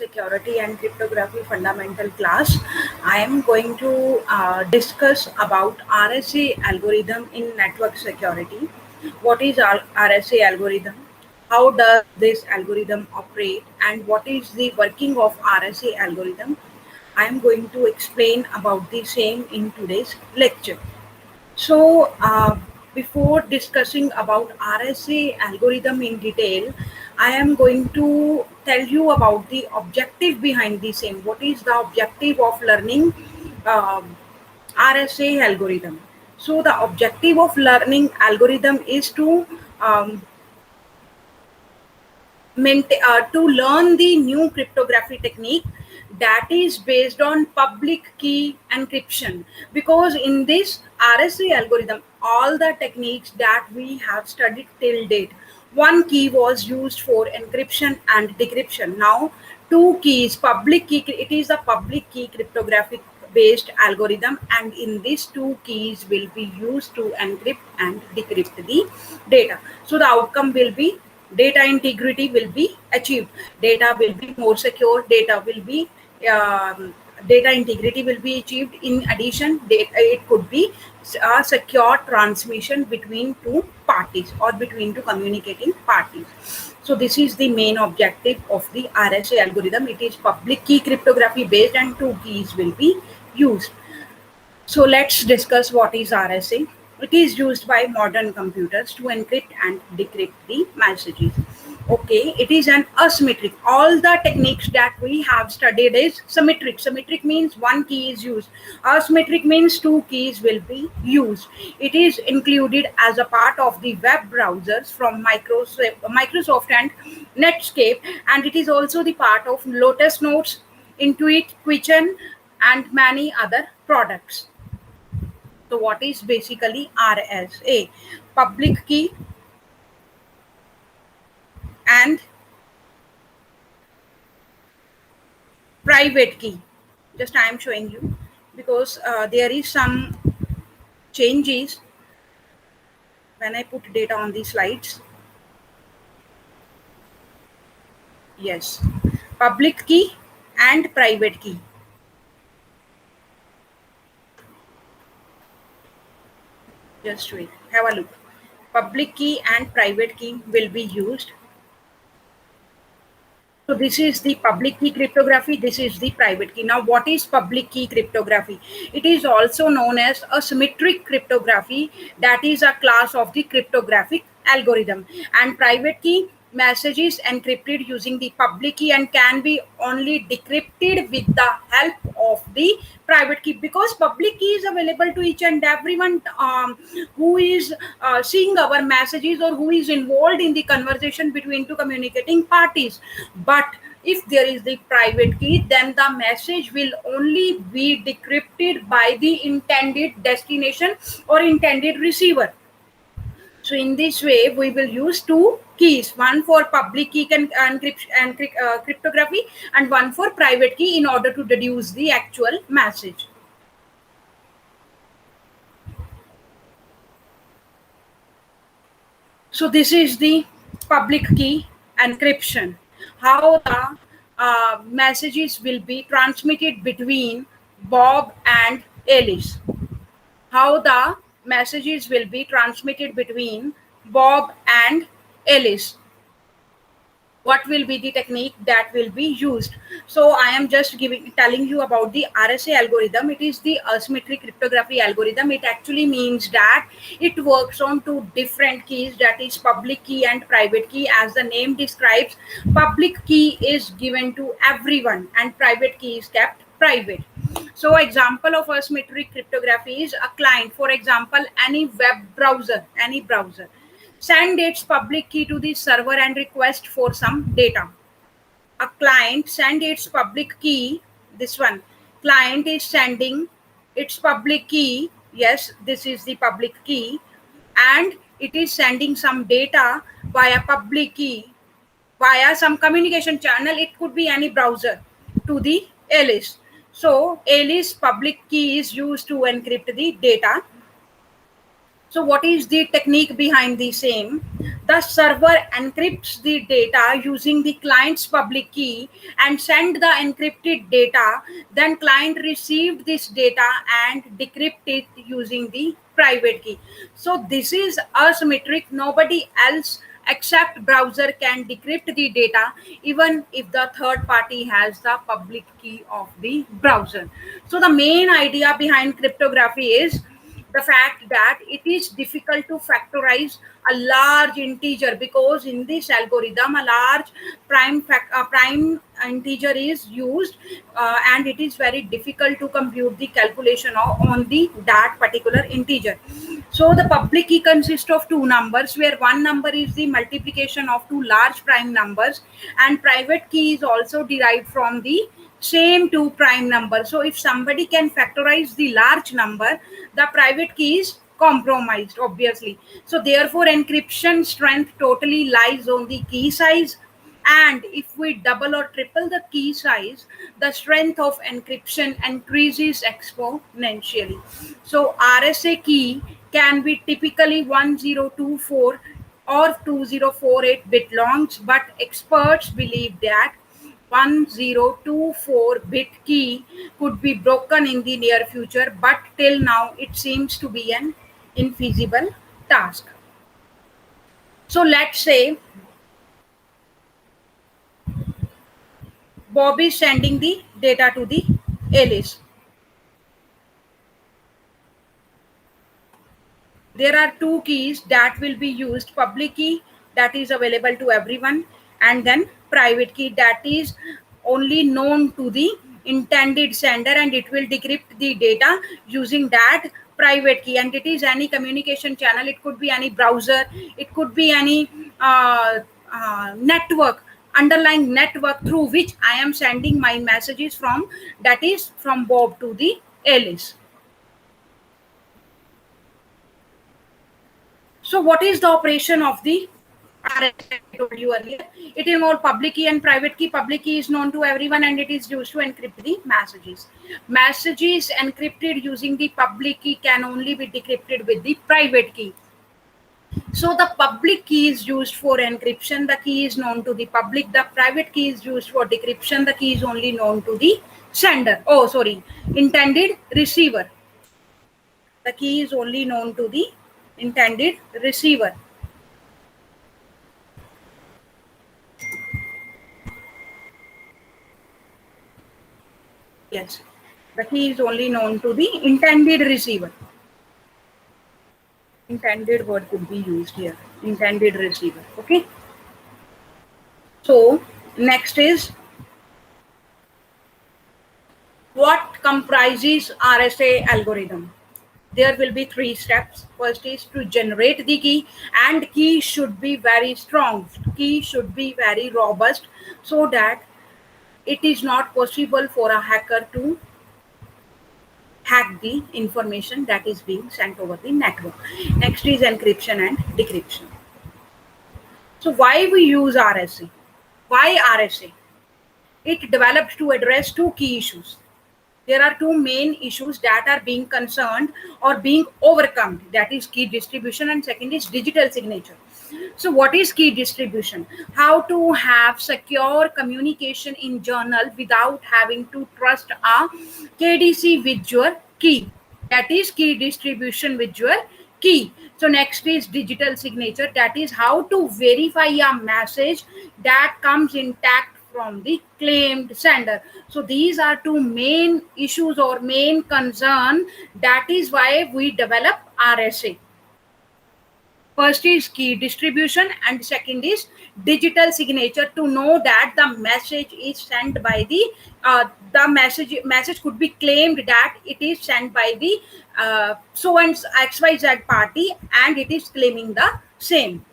security and cryptography fundamental class. I am going to discuss about RSA algorithm in network security. What is RSA algorithm? How does this algorithm operate? And what is the working of RSA algorithm? I am going to explain about the same in today's lecture. So, before discussing about RSA algorithm in detail, I am going to tell you about the objective behind the same. What is the objective of learning um, RSA algorithm? So, the objective of learning algorithm is to to learn the new cryptography technique that is based on public key encryption, because in this RSA algorithm all the techniques that we have studied till date, one key was used for encryption and decryption. Now two keys, public key, it is a public key cryptographic based algorithm, and in these two keys will be used to encrypt and decrypt the data. So the outcome will be data integrity will be achieved, data will be more secure, um, data integrity will be achieved. In addition, data, it could be a secure transmission between two parties or between two communicating parties. So this is the main objective of the RSA algorithm. It is public key cryptography based and two keys will be used. So let's discuss what is RSA. It is used by modern computers to encrypt and decrypt the messages. Okay, it is an asymmetric. All the techniques that we have studied is symmetric. Symmetric means one key is used. Asymmetric means two keys will be used. It is included as a part of the web browsers from Microsoft and Netscape, and it is also the part of Lotus Notes, Intuit, Quichen, and many other products. So what is basically RSA? Public key and private key. Just I am showing you because there is some changes when I put data on the slides. Yes, public key and private key. Just wait, have a look. Public key and private key will be used. So this is the public key cryptography, this is the private key. Now what is public key cryptography? It is also known as a symmetric cryptography, that is a class of the cryptographic algorithm. And private key messages encrypted using the public key and can be only decrypted with the help of the private key, because public key is available to each and everyone who is seeing our messages or who is involved in the conversation between two communicating parties. But if there is the private key, then the message will only be decrypted by the intended destination or intended receiver. So in this way, we will use two keys, one for public key and cryptography and one for private key in order to deduce the actual message. So this is the public key encryption, how the messages will be transmitted between Bob and Alice. How the messages will be transmitted between Bob and Alice. What will be the technique that will be used? So I am just telling you about the RSA algorithm. It is the asymmetric cryptography algorithm. It actually means that it works on two different keys, that is public key and private key. As the name describes, public key is given to everyone and private key is kept private. So example of asymmetric cryptography is a client, for example any web browser, any browser send its public key to the server and request for some data. A client send its public key, this one, client is sending its public key, yes, this is the public key, and it is sending some data via public key, via some communication channel, it could be any browser, to the Alice. So Alice public key is used to encrypt the data, So what is the technique behind the same? The server encrypts the data using the client's public key and send the encrypted data. Then client received this data and decrypt it using the private key. So this is asymmetric. Nobody else except browser can decrypt the data even if the third party has the public key of the browser. So the main idea behind cryptography is the fact that it is difficult to factorize a large integer, because in this algorithm a large prime integer is used, and it is very difficult to compute the calculation on the that particular integer. So the public key consists of two numbers, where one number is the multiplication of two large prime numbers, and private key is also derived from the same two prime numbers. So if somebody can factorize the large number, the private key is compromised, obviously. So therefore encryption strength totally lies on the key size, and if we double or triple the key size, the strength of encryption increases exponentially. So RSA key can be typically 1024 or 2048 bit long, but experts believe that 1024 bit key could be broken in the near future, but till now it seems to be an infeasible task. So let's say Bob is sending the data to the Alice. There are two keys that will be used: public key that is available to everyone, and then private key that is only known to the intended sender, and it will decrypt the data using that private key. And it is any communication channel, it could be any browser, it could be any network, underlying network through which I am sending my messages from, that is from Bob to the Alice. So what is the operation of the RSA? I told you earlier. It involves public key and private key. Public key is known to everyone and it is used to encrypt the messages. Messages encrypted using the public key can only be decrypted with the private key. So the public key is used for encryption. The key is known to the public. The private key is used for decryption. The key is only known to the sender. Oh, sorry, intended receiver. The key is only known to the intended receiver. Yes, the key is only known to the intended receiver. Intended word could be used here. Intended receiver. Okay. So next is what comprises RSA algorithm. There will be three steps. First is to generate the key, and key should be very strong. Key should be very robust so that it is not possible for a hacker to hack the information that is being sent over the network. Next is encryption and decryption. So why we use RSA? Why RSA? It developed to address two key issues. There are two main issues that are being concerned or being overcome. That is key distribution, and second is digital signature. So what is key distribution? How to have secure communication in journal without having to trust a KDC with your key. That is key distribution with your key. So next is digital signature. That is how to verify a message that comes intact from the claimed sender. So these are two main issues or main concern. That is why we develop RSA. First is key distribution and second is digital signature, to know that the message is sent by the message could be claimed that it is sent by the so and XYZ party, and it is claiming the same.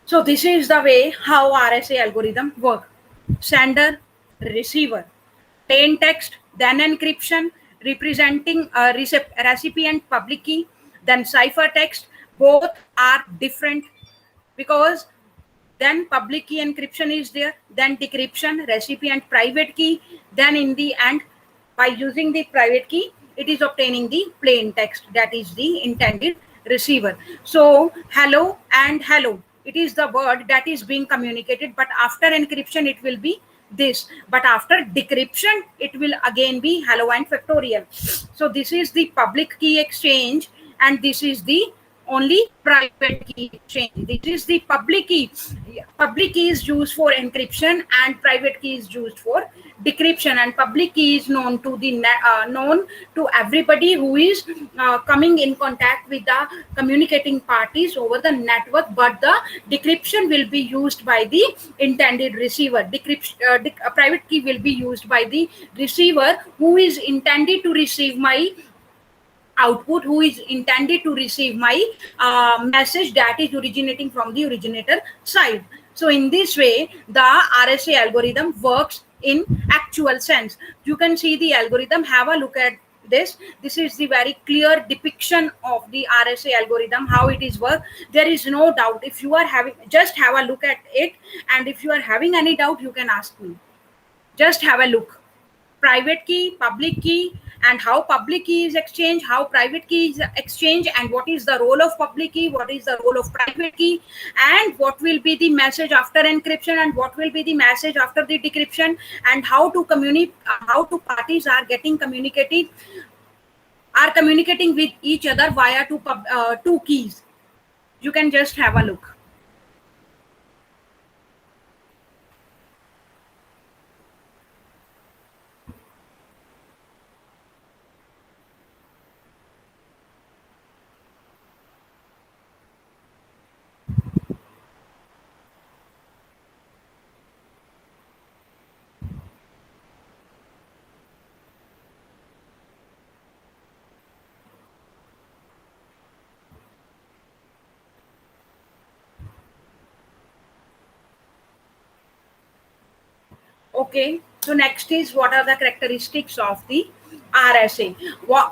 So this is the way how RSA algorithm work. Sender, receiver, plain text, then encryption representing a recipient public key, then ciphertext. Both are different because then public key encryption is there, then decryption, recipient private key, then in the end by using the private key it is obtaining the plain text, that is the intended receiver. So hello and hello, it is the word that is being communicated, but after encryption it will be this, but after decryption it will again be hello and factorial. So this is the public key exchange, and this is the only private key exchange. This is the public key. Public key is used for encryption and private key is used for decryption, and public key is known to the known to everybody who is coming in contact with the communicating parties over the network, but the decryption will be used by the intended receiver. Decryption private key will be used by the receiver who is intended to receive my output, who is intended to receive my message that is originating from the originator side. So in this way the RSA algorithm works in actual sense. You can see the algorithm, have a look at this. This is the very clear depiction of the RSA algorithm, how it is work. There is no doubt. If you are having, just have a look at it, and if you are having any doubt you can ask me. Just have a look. Private key, public key, and how public key is exchanged, how private key is exchanged, and what is the role of public key, what is the role of private key, and what will be the message after encryption, and what will be the message after the decryption, and how to communicate, how two parties are getting communicated, are communicating with each other via two keys. You can just have a look. Okay, so next is what are the characteristics of the RSA?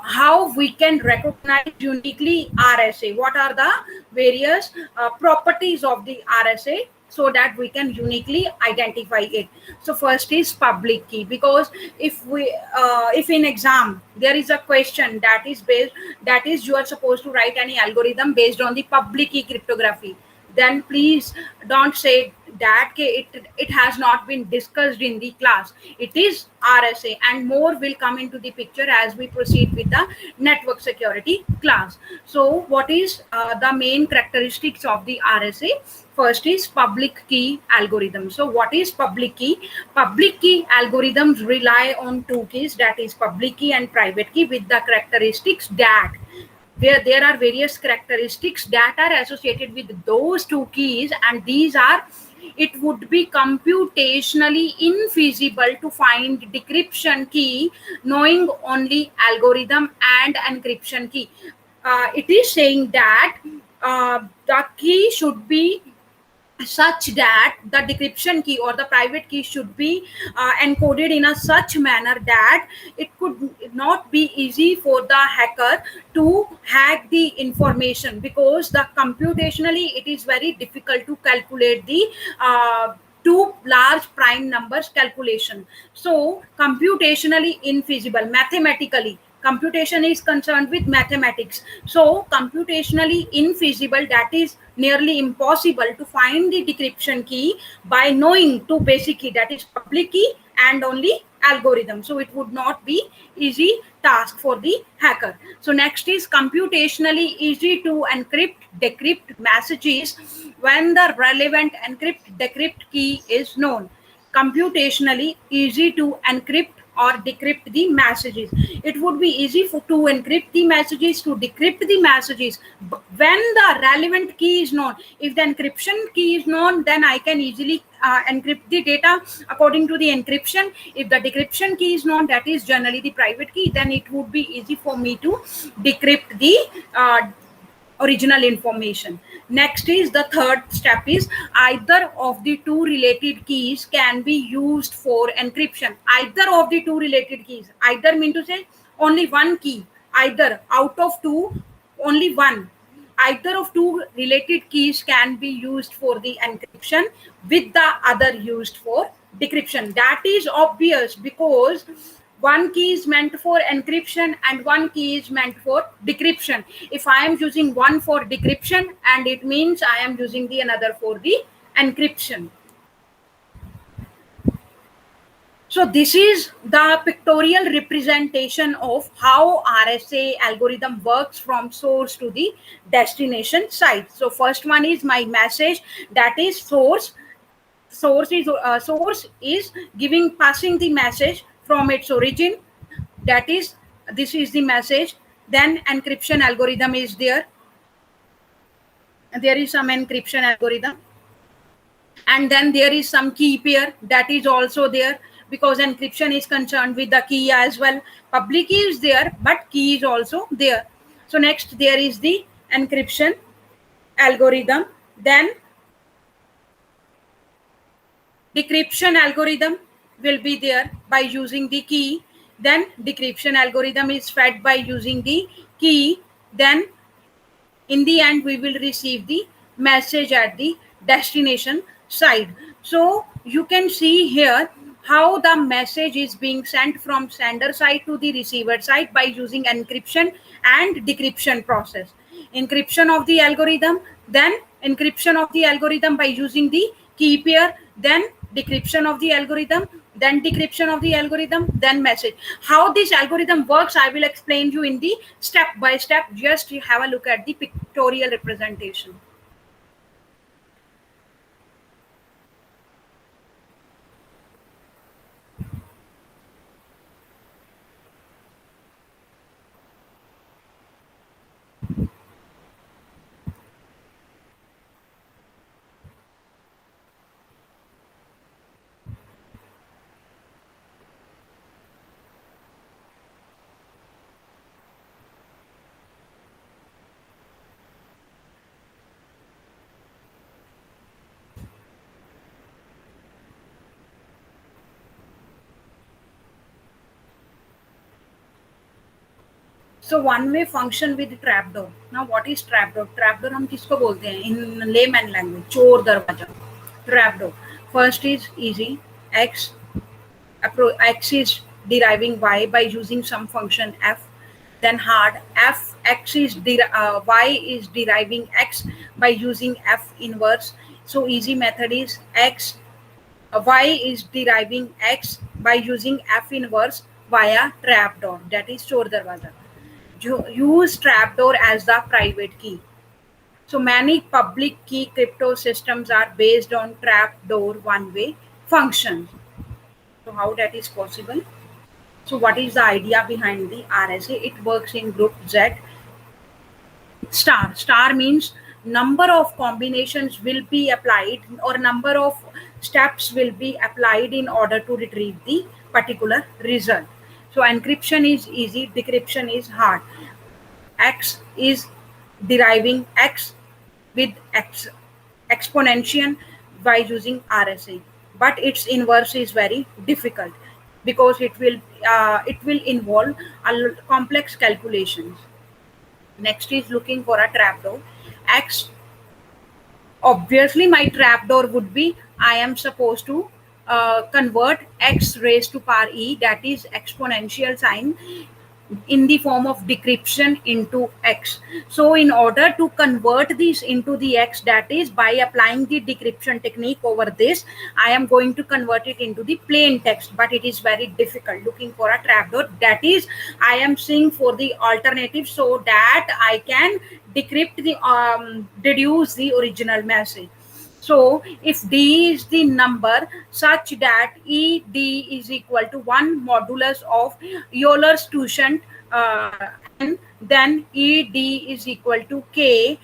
How we can recognize uniquely RSA? What are the various properties of the RSA so that we can uniquely identify it? So first is public key, because if in exam there is a question that is based, that is you are supposed to write any algorithm based on the public key cryptography, then please don't say that it has not been discussed in the class. It is RSA, and more will come into the picture as we proceed with the network security class. So what is the main characteristics of the RSA? First is public key algorithm. So what is public key? Public key algorithms rely on two keys, that is public key and private key, with the characteristics that where there are various characteristics that are associated with those two keys, and these are: it would be computationally infeasible to find decryption key knowing only algorithm and encryption key. It is saying that the key should be such that the decryption key or the private key should be encoded in a such manner that it could not be easy for the hacker to hack the information, because the computationally it is very difficult to calculate the two large prime numbers calculation. So computationally infeasible, mathematically computation is concerned with mathematics, so computationally infeasible, that is nearly impossible to find the decryption key by knowing two basic key, that is public key and only algorithm. So it would not be easy task for the hacker. So next is computationally easy to encrypt decrypt messages when the relevant encrypt decrypt key is known. Computationally easy to encrypt or decrypt the messages. It would be easy to encrypt the messages, to decrypt the messages when the relevant key is known. If the encryption key is known, then I can easily encrypt the data according to the encryption. If the decryption key is known, that is generally the private key, then it would be easy for me to decrypt the original information. Next is the third step is either of the two related keys can be used for encryption. Either of the two related keys, either mean to say only one key, either out of two, only one. Either of two related keys can be used for the encryption with the other used for decryption. That is obvious, because One key is meant for encryption and one key is meant for decryption. If I am using one for decryption, and it means I am using the another for the encryption. So this is the pictorial representation of how RSA algorithm works from source to the destination site. So first one is my message, that is source. Source is giving, passing the message from its origin, that is, this is the message. Then encryption algorithm is there. There is some encryption algorithm, and then there is some key pair that is also there, because encryption is concerned with the key as well. Public key is there, but key is also there. So next there is the encryption algorithm. Then decryption algorithm will be there by using the key. Then decryption algorithm is fed by using the key. Then in the end we will receive the message at the destination side. So you can see here how the message is being sent from sender side to the receiver side by using encryption and decryption process. Encryption of the algorithm, then encryption of the algorithm by using the key pair, then decryption of the algorithm, then decryption of the algorithm, then message. How this algorithm works, I will explain you in the step by step. Just have a look at the pictorial representation. So one way function with trapdoor. Now what is trapdoor? Trapdoor हम किसको बोलते हैं in layman language? चोर दरवाजा. Trapdoor. First is easy. X is deriving y by using some function f. Then hard. Y is deriving x by using f inverse. So easy method is y is deriving x by using f inverse via trapdoor. That is चोर दरवाजा. Use trapdoor as the private key. So many public key crypto systems are based on trapdoor one-way functions. So how that is possible? So what is the idea behind the RSA? It works in group Z. Star. Star means number of combinations will be applied, or number of steps will be applied in order to retrieve the particular result. So encryption is easy, decryption is hard. X is deriving x with exponential by using RSA, but its inverse is very difficult because it will involve complex calculations. Next is looking for a trapdoor. X, obviously my trapdoor would be, I am supposed to convert x raised to power e, that is exponential sign, in the form of decryption into x. So in order to convert this into the x, that is by applying the decryption technique over this, I am going to convert it into the plain text, but it is very difficult. Looking for a trapdoor, that is I am seeing for the alternative so that I can decrypt the deduce the original message. So if D is the number such that ED is equal to 1 modulus of Euler's quotient, and then ED is equal to K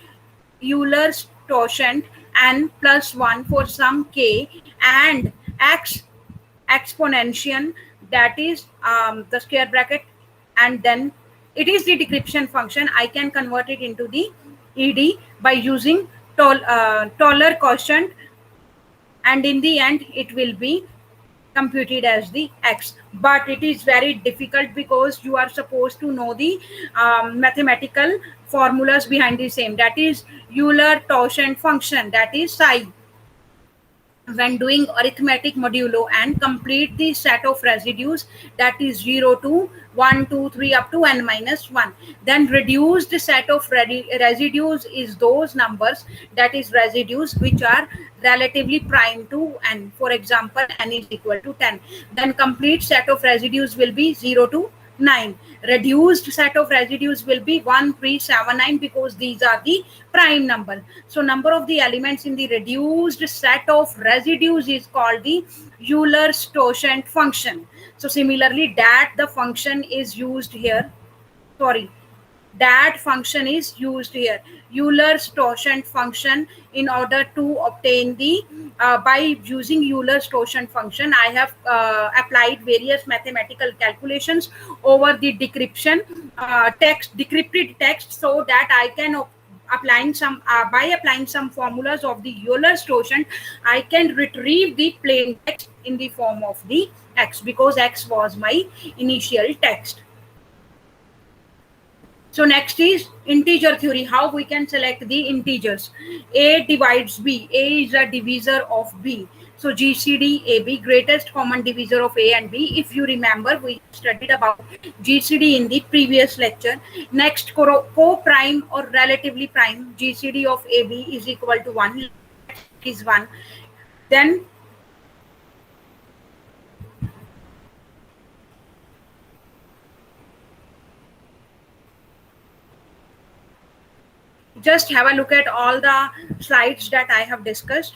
Euler's quotient n plus 1 for some K, and X exponential, that is the square bracket, and then it is the decryption function. I can convert it into the ED by using Euler quotient, and in the end it will be computed as the x. But it is very difficult because you are supposed to know the mathematical formulas behind the same, that is Euler quotient function, that is psi. when doing arithmetic modulo and complete the set of residues, that is 0 to 1 2 3 up to n minus 1. Then reduced set of residues is those numbers, that is residues which are relatively prime to n. For example, n is equal to 10. Then complete set of residues will be 0 to 9. Reduced set of residues will be 1 3 7 9, because these are the prime number. So number of the elements in the reduced set of residues is called the Euler's totient function. So similarly, that the function is used here. Sorry, that function is used here, Euler's totient function. In order to obtain the by using Euler's totient function, I have applied various mathematical calculations over the decrypted text, so that I can applying some by applying some formulas of the Euler's totient, I can retrieve the plain text in the form of the x, because x was my initial text. So next is integer theory, how we can select the integers. A divides B. A is a divisor of B. So GCD AB, greatest common divisor of A and B. If you remember, we studied about GCD in the previous lecture. Next, co-prime or relatively prime. GCD of AB is equal to 1. Is 1. Then just have a look at all the slides that I have discussed.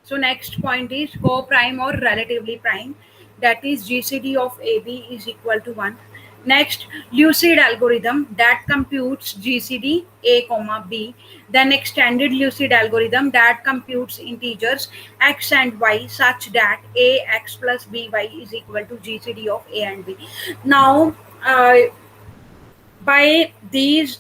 So next point is co-prime or relatively prime, that is GCD of AB is equal to 1. Next, Lucid algorithm that computes GCD A comma B. Then extended Lucid algorithm that computes integers x and y such that ax plus by is equal to GCD of A and B. Now, by these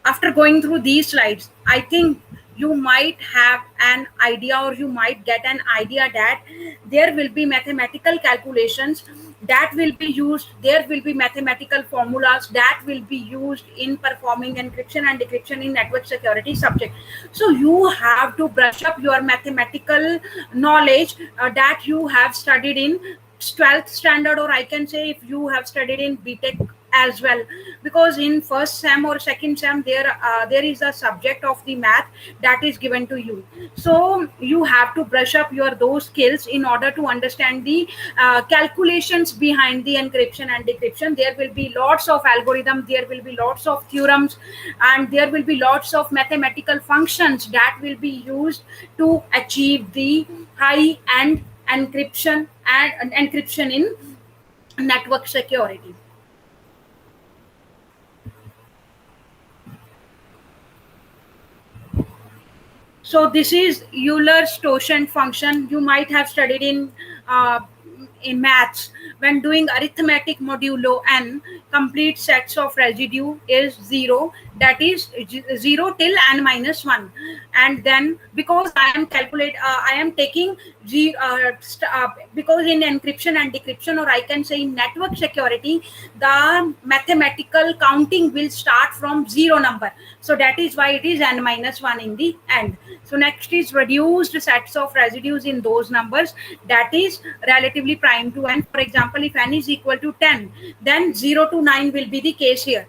after going through these slides, I think you might have an idea, or you might get an idea that there will be mathematical calculations that will be used, there will be mathematical formulas that will be used in performing encryption and decryption in network security subject. So you have to brush up your mathematical knowledge that you have studied in 12th standard, or I can say if you have studied in BTech as well, because in first sem or second sem there is a subject of the math that is given to you. So you have to brush up your those skills in order to understand the calculations behind the encryption and decryption. There will be lots of algorithms, there will be lots of theorems, and there will be lots of mathematical functions that will be used to achieve the high end encryption and encryption in network security. So this is Euler's totient function. You might have studied in maths. When doing arithmetic modulo n, complete sets of residue is 0. That is 0 till n minus 1. And then because I am taking because in encryption and decryption, or I can say in network security, the mathematical counting will start from 0 number. So that is why it is n minus 1 in the end. So next is reduced sets of residues in those numbers, that is relatively prime to n. For example, if n is equal to 10, then 0 to 9 will be the case here,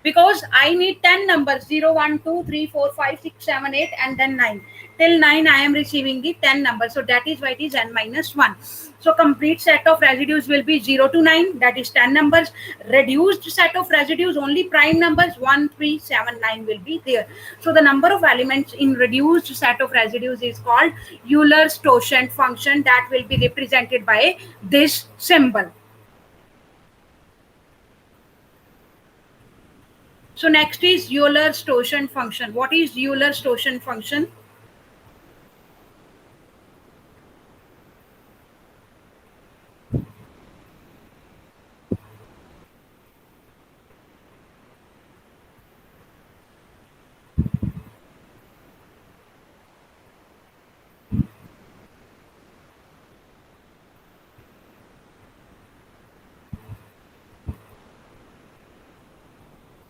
because I need 10 numbers 0, 1, 2, 3, 4, 5, 6, 7, 8, and then 9. Till 9 I am receiving the 10 numbers, so that is why it is n minus 1. So complete set of residues will be 0 to 9, that is 10 numbers. Reduced set of residues, only prime numbers 1, 3, 7, 9 will be there. So the number of elements in reduced set of residues is called Euler's totient function, that will be represented by this symbol. So next is Euler's totient function. What is Euler's totient function?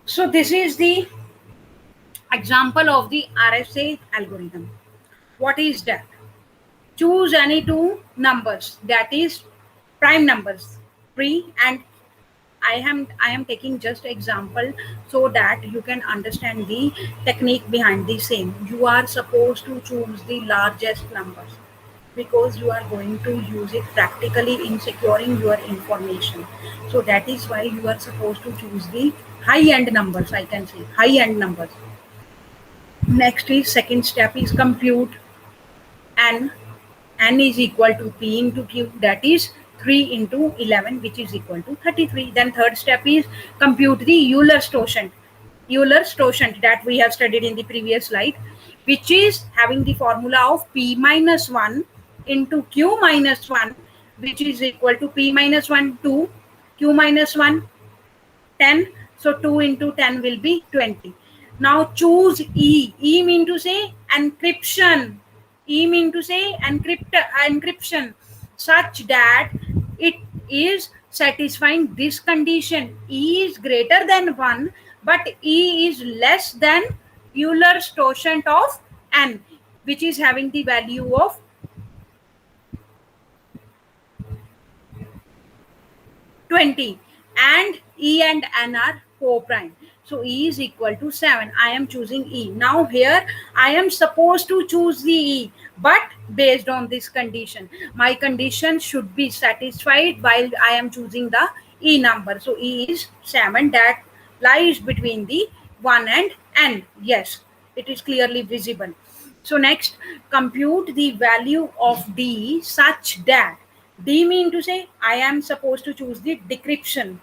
So this is the example of the RSA algorithm. What is that? Choose any two numbers, that is prime numbers 3 and I am taking just example so that you can understand the technique behind the same. You are supposed to choose the largest numbers because you are going to use it practically in securing your information. So that is why you are supposed to choose the high end numbers, I can say high end numbers. Next is second step is compute n. N is equal to P into Q, that is 3 into 11, which is equal to 33. Then third step is compute the Euler's totient. Euler's totient that we have studied in the previous slide, which is having the formula of P minus 1 into Q minus 1, which is equal to P minus 1 2, Q minus 1 10. So 2 into 10 will be 20. Now choose E. E mean to say encryption. E mean to say encryption such that it is satisfying this condition. E is greater than 1, but E is less than Euler's totient of n, which is having the value of 20, and E and N are co-prime. So E is equal to 7. I am choosing E. Now here I am supposed to choose the E, but based on this condition. My condition should be satisfied while I am choosing the E number. So E is 7, that lies between the 1 and N. Yes, it is clearly visible. So next, compute the value of D such that D mean to say I am supposed to choose the decryption.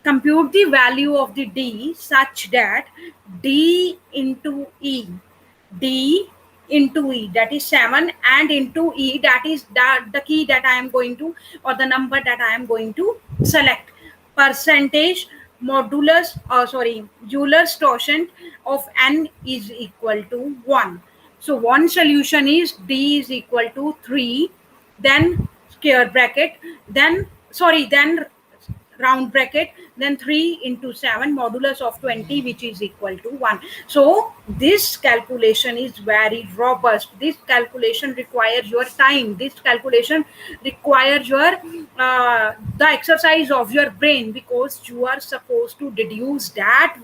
Compute the value of the D such that D into E, D into E, that is 7, and into E, that is the key that I am going to, or the number that I am going to select. Percentage modulus, Euler's totient of n is equal to 1. So one solution is D is equal to 3, then square bracket, then round bracket, then 3 into 7 modulus of 20, which is equal to 1. So this calculation is very robust. This calculation requires your time. This calculation requires your the exercise of your brain, because you are supposed to deduce that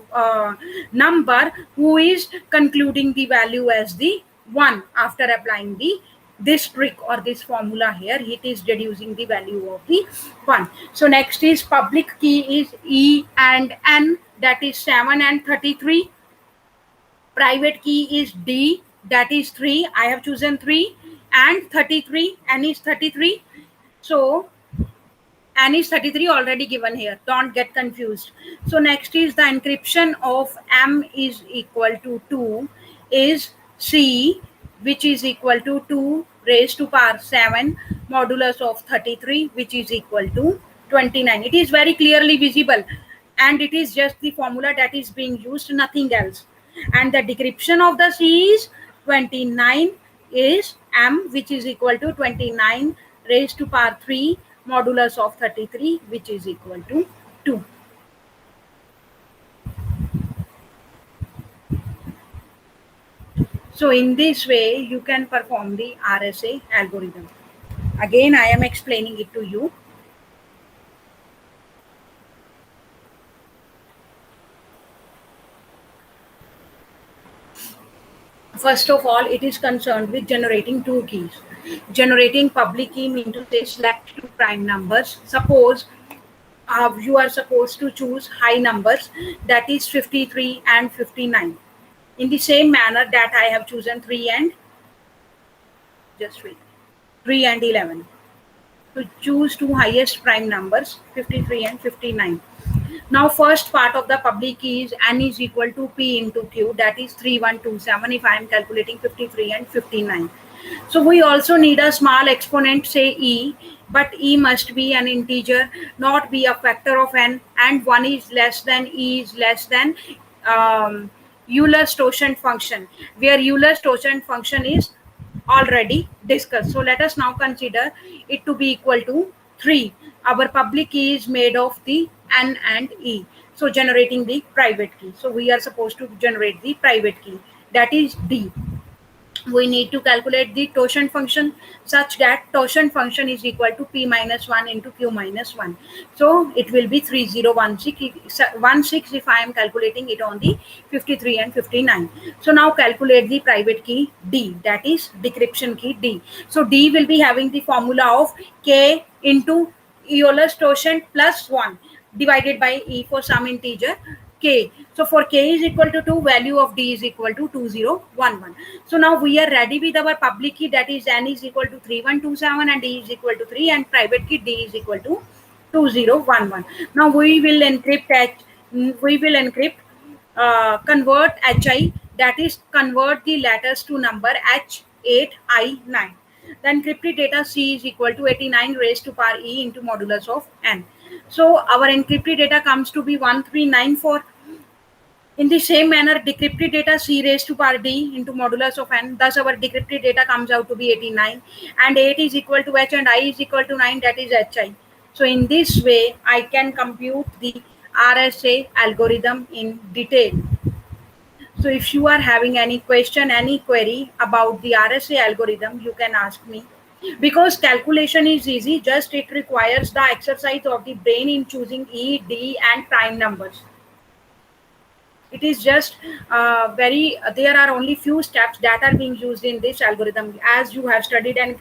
number who is concluding the value as the 1 after applying the this trick or this formula. Here it is deducing the value of the 1. So next is public key is E and N, that is 7 and 33. Private key is D, that is 3. I have chosen 3, and 33. N is 33. So N is 33 already given here, don't get confused. So next is the encryption of M is equal to 2 is C, which is equal to 2 raised to power 7 modulus of 33, which is equal to 29. It is very clearly visible, and it is just the formula that is being used, nothing else. And the decryption of the C is 29 is M, which is equal to 29 raised to power 3 modulus of 33, which is equal to 2. So in this way, you can perform the RSA algorithm. Again, I am explaining it to you. First of all, it is concerned with generating two keys. Generating public key means to say select two prime numbers. Suppose you are supposed to choose high numbers, that is 53 and 59. In the same manner that I have chosen 3 and just wait, 3 and 11. To choose two highest prime numbers, 53 and 59. Now first part of the public key is n is equal to p into q, that is 3127 if I am calculating 53 and 59. So we also need a small exponent, say e, but e must be an integer, not be a factor of n, and 1 is less than e is less than um, Euler's totient function, where Euler's totient function is already discussed. So let us now consider it to be equal to 3. Our public key is made of the n and e. So generating the private key. So we are supposed to generate the private key, that is d. We need to calculate the totient function such that totient function is equal to p minus 1 into q minus 1. So it will be 3016 if I am calculating it on the 53 and 59. So now calculate the private key d, that is decryption key d. So d will be having the formula of k into Euler's totient plus 1 divided by e for some integer k. So for k is equal to 2, value of d is equal to 2011. So now we are ready with our public key, that is n is equal to 3127 and d is equal to 3, and private key d is equal to 2011. Now we will convert hi, that is convert the letters to number h8 i9. The encrypted data c is equal to 89 raised to power e into modulus of n. So our encrypted data comes to be 1394. In the same manner, decrypted data c raised to power d into modulus of n. Thus, our decrypted data comes out to be 89, and 8 is equal to h and I is equal to 9, that is hi. So in this way, I can compute the RSA algorithm in detail. So if you are having any question, any query about the RSA algorithm, you can ask me. Because calculation is easy, just it requires the exercise of the brain in choosing E, D and prime numbers. It is just there are only few steps that are being used in this algorithm. As you have studied, and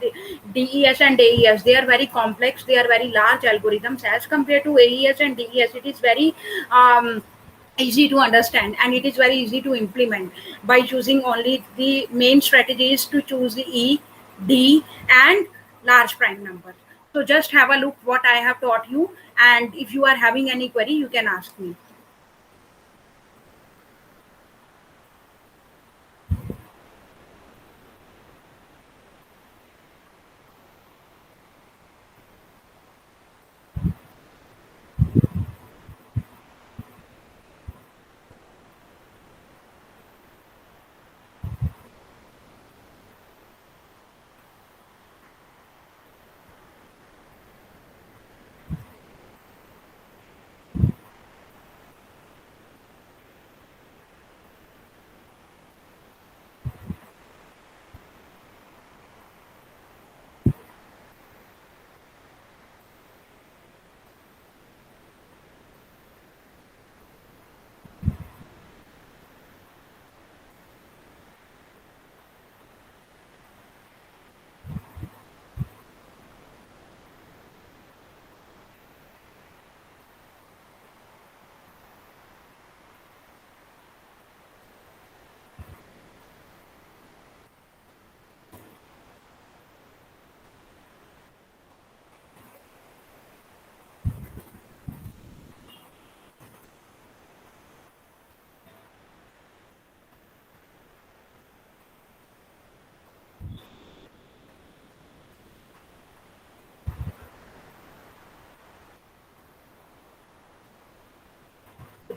DES and AES, they are very complex, they are very large algorithms as compared to AES and DES. It is very easy to understand, and it is very easy to implement by choosing only the main strategies to choose the E, D and large prime numbers. So just have a look what I have taught you, and if you are having any query, you can ask me.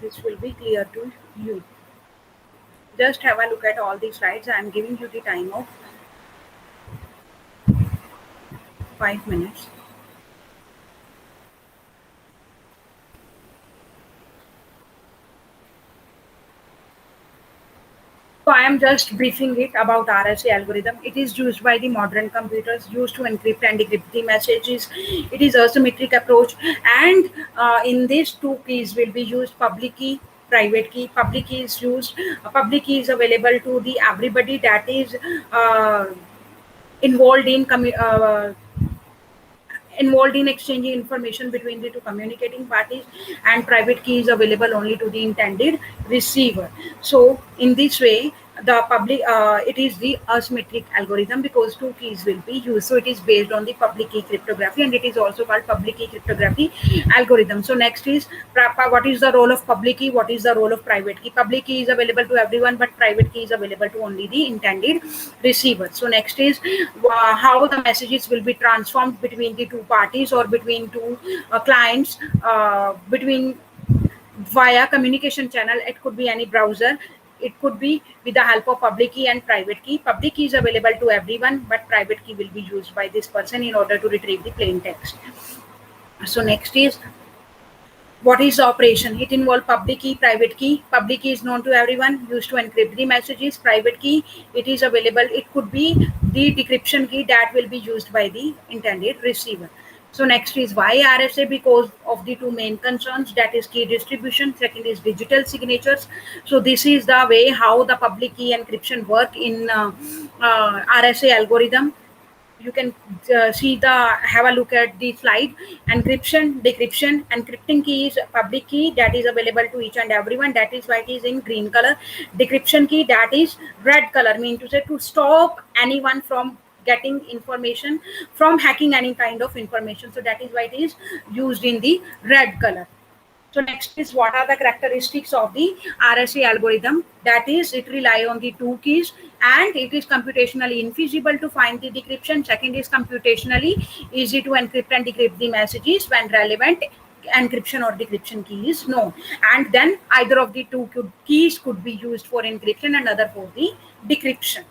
This will be clear to you. Just have a look at all these slides. I am giving you the time of 5 minutes. So I am just briefing it about RSA algorithm. It is used by the modern computers, used to encrypt and decrypt the messages. It is asymmetric approach, and in these two keys will be used public key private key. Public key is used. Public key is available to the everybody that is involved in involved in exchanging information between the two communicating parties, and private key is available only to the intended receiver. So in this way, the public it is the asymmetric algorithm because two keys will be used. So it is based on the public key cryptography, and it is also called public key cryptography algorithm. So next is what is the role of public key, what is the role of private key. Public key is available to everyone, but private key is available to only the intended receiver. So next is how the messages will be transformed between the two parties or between two clients, between via communication channel. It could be any browser, it could be with the help of public key and private key. Public key is available to everyone, but private key will be used by this person in order to retrieve the plain text. So next is what is the operation. It involves public key, private key. Public key is known to everyone, used to encrypt the messages. Private key, it is available, it could be the decryption key that will be used by the intended receiver. So next is why RSA, because of the two main concerns, that is key distribution, second is digital signatures. So this is the way how the public key encryption work in RSA algorithm. You can have a look at the slide. Encryption, decryption, encrypting key is public key that is available to each and everyone, that is why it is in green color. Decryption key, that is red color, mean to say to stop anyone from getting information, from hacking any kind of information. So that is why it is used in the red color. So next is what are the characteristics of the RSA algorithm. That is, it rely on the two keys and it is computationally infeasible to find the decryption. Second is computationally easy to encrypt and decrypt the messages when relevant encryption or decryption key is known. And then either of the two keys could be used for encryption and other for the decryption.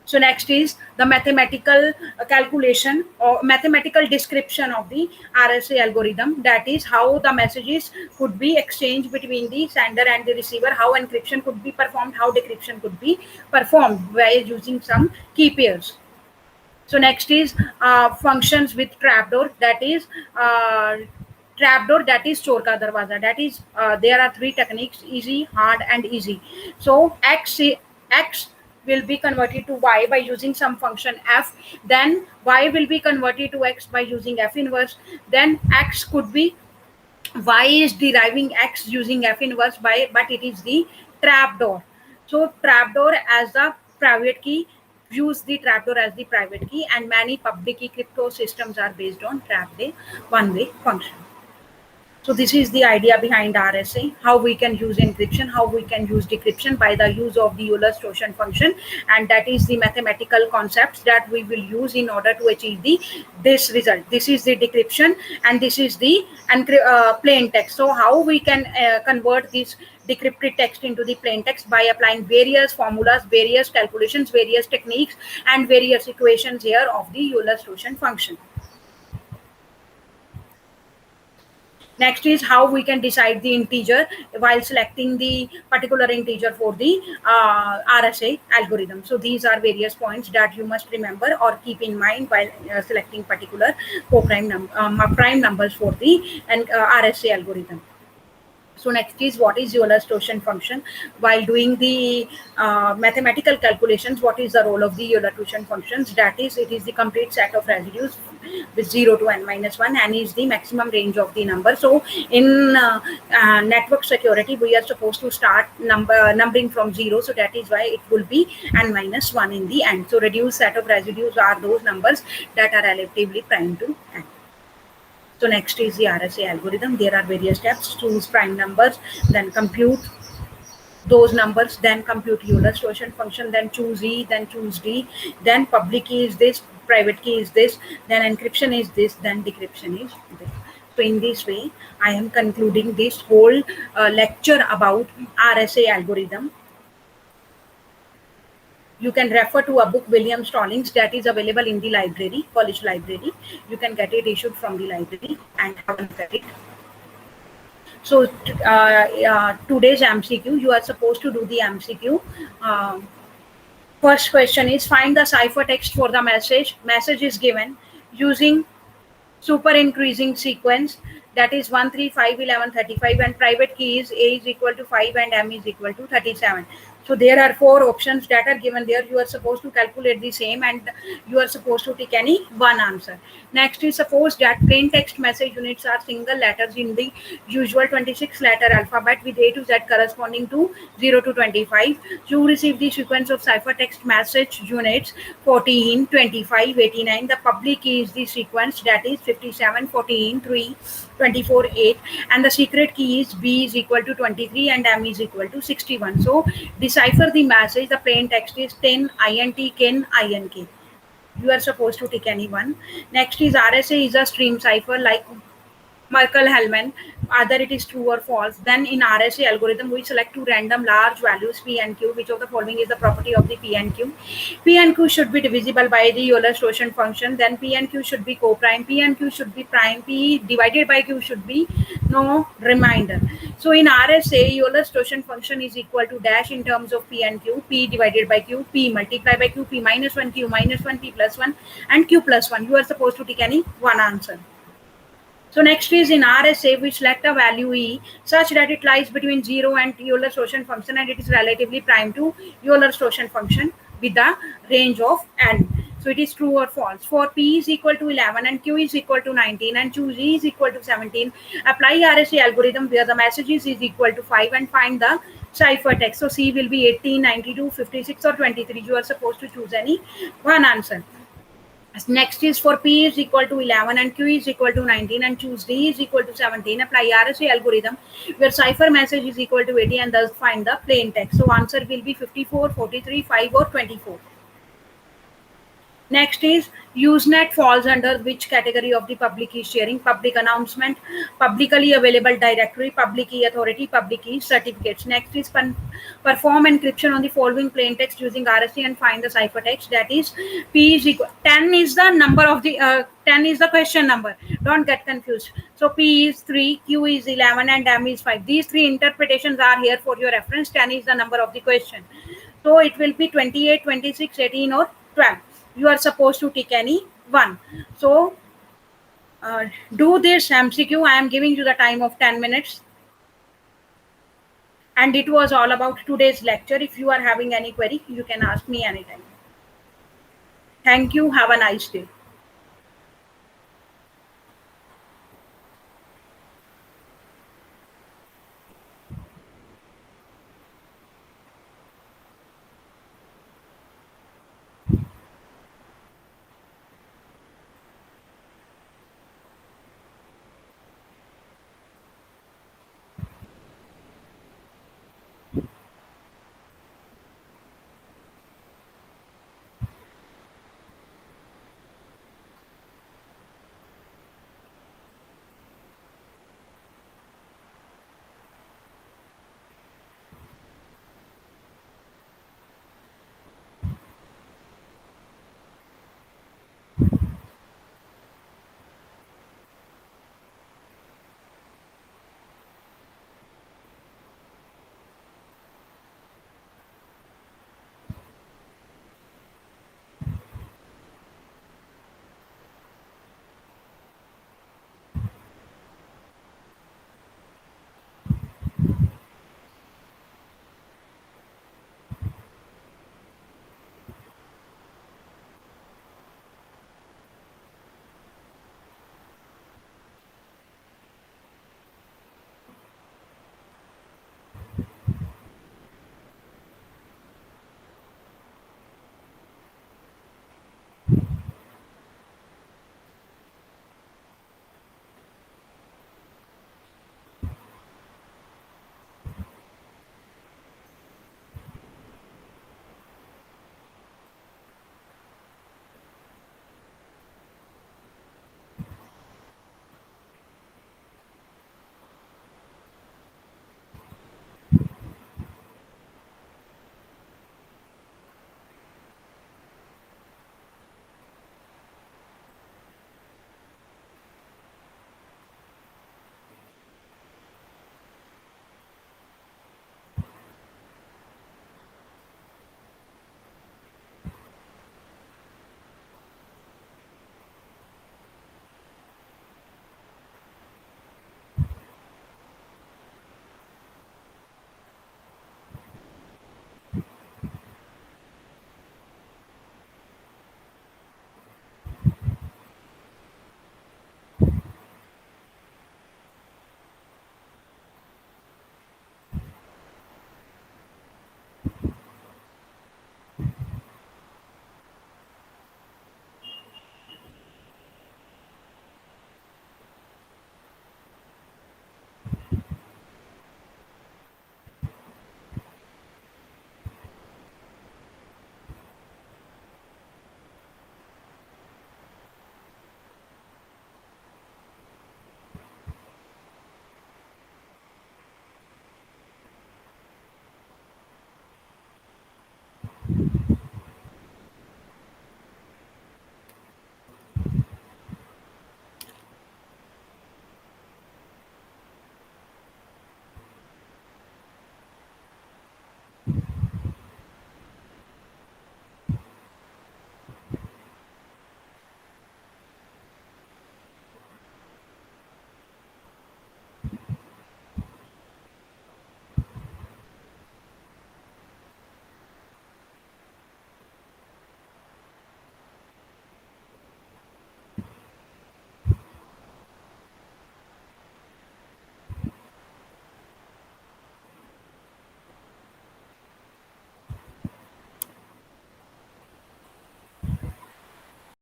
So next is the mathematical calculation or mathematical description of the RSA algorithm. That is how the messages could be exchanged between the sender and the receiver, how encryption could be performed, how decryption could be performed by using some key pairs. So next is functions with trapdoor. That is trapdoor, that is chor ka darwaza. That is there are three techniques: easy, hard, and easy. So X will be converted to y by using some function f, then y will be converted to x by using f inverse, then x could be, y is deriving x using f inverse by, but it is the trapdoor. So trapdoor as the private key, use the trapdoor as the private key, and many public key crypto systems are based on trapdoor one-way function. So this is the idea behind RSA, how we can use encryption, how we can use decryption by the use of the Euler-Stoian function, and that is the mathematical concepts that we will use in order to achieve this result. This is the decryption and this is the plain text. So how we can convert this decrypted text into the plain text by applying various formulas, various calculations, various techniques, and various equations here of the Euler-Stoian function. Next is how we can decide the integer while selecting the particular integer for the RSA algorithm. So these are various points that you must remember or keep in mind while selecting particular prime numbers for the RSA algorithm. So next is what is Euler-Stoian function. While doing the mathematical calculations, what is the role of the Euler-Stoian functions? That is, it is the complete set of residues with 0 to n-1 and is the maximum range of the number. So in network security, we are supposed to start numbering from 0. So that is why it will be n-1 in the end. So reduced set of residues are those numbers that are relatively prime to n. So next is the RSA algorithm. There are various steps: choose prime numbers, then compute those numbers, then compute Euler-Stoian function, then choose E, then choose D, then public key is this, private key is this, then encryption is this, then decryption is this. So in this way, I am concluding this whole lecture about RSA algorithm. You can refer to a book, William Stallings, that is available in the library, college library. You can get it issued from the library and have a look at it. So today's MCQ, you are supposed to do the MCQ. First question is, find the ciphertext for the message. Message is given using super increasing sequence. that is 1, 3, 5, 11, 35, and private key is A is equal to 5 and M is equal to 37. So there are four options that are given there. You are supposed to calculate the same and you are supposed to take any one answer. Next is suppose that plain text message units are single letters in the usual 26 letter alphabet with A to Z corresponding to 0 to 25. You receive the sequence of ciphertext message units 14, 25, 89. The public key is the sequence that is 57, 14, 3, 24, 8, and the secret key is B is equal to 23 and M is equal to 61. So decipher the message. The plain text is 10 int ken ink. You are supposed to take any one. Next is RSA is a stream cipher like Merkle-Hellman, either it is true or false. Then in RSA algorithm, we select two random large values P and Q. Which of the following is the property of the P and Q? P and Q should be divisible by the Euler-Stoian function. Then P and Q should be co-prime. P and Q should be prime. P divided by Q should be no remainder. So in RSA, Euler-Stoian function is equal to dash in terms of P and Q. P divided by Q. P multiplied by Q. P minus 1. Q minus 1. P plus 1. And Q plus 1. You are supposed to take any one answer. So next is in RSA, we select a value E such that it lies between 0 and Euler-Stoian function and it is relatively prime to Euler-Stoian function with the range of n. So it is true or false. For P is equal to 11 and Q is equal to 19 and choose E is equal to 17. Apply RSA algorithm where the messages is equal to 5 and find the ciphertext. So C will be 18, 92, 56 or 23. You are supposed to choose any one answer. Next is for P is equal to 11 and Q is equal to 19 and choose D is equal to 17. Apply RSA algorithm where cipher message is equal to 80 and thus find the plain text. So answer will be 54, 43, 5 or 24. Next is Usenet falls under which category of the public key sharing? Public announcement, publicly available directory, public key authority, public key certificates. Next is perform encryption on the following plain text using RSA and find the ciphertext. That is P is equal 10 is the number of the 10 is the question number. Don't get confused. So P is 3, Q is 11 and M is 5. These three interpretations are here for your reference. 10 is the number of the question. So it will be 28, 26, 18 or 12. You are supposed to tick any one. So do this MCQ. I am giving you the time of 10 minutes. And it was all about today's lecture. If you are having any query, you can ask me anytime. Thank you. Have a nice day.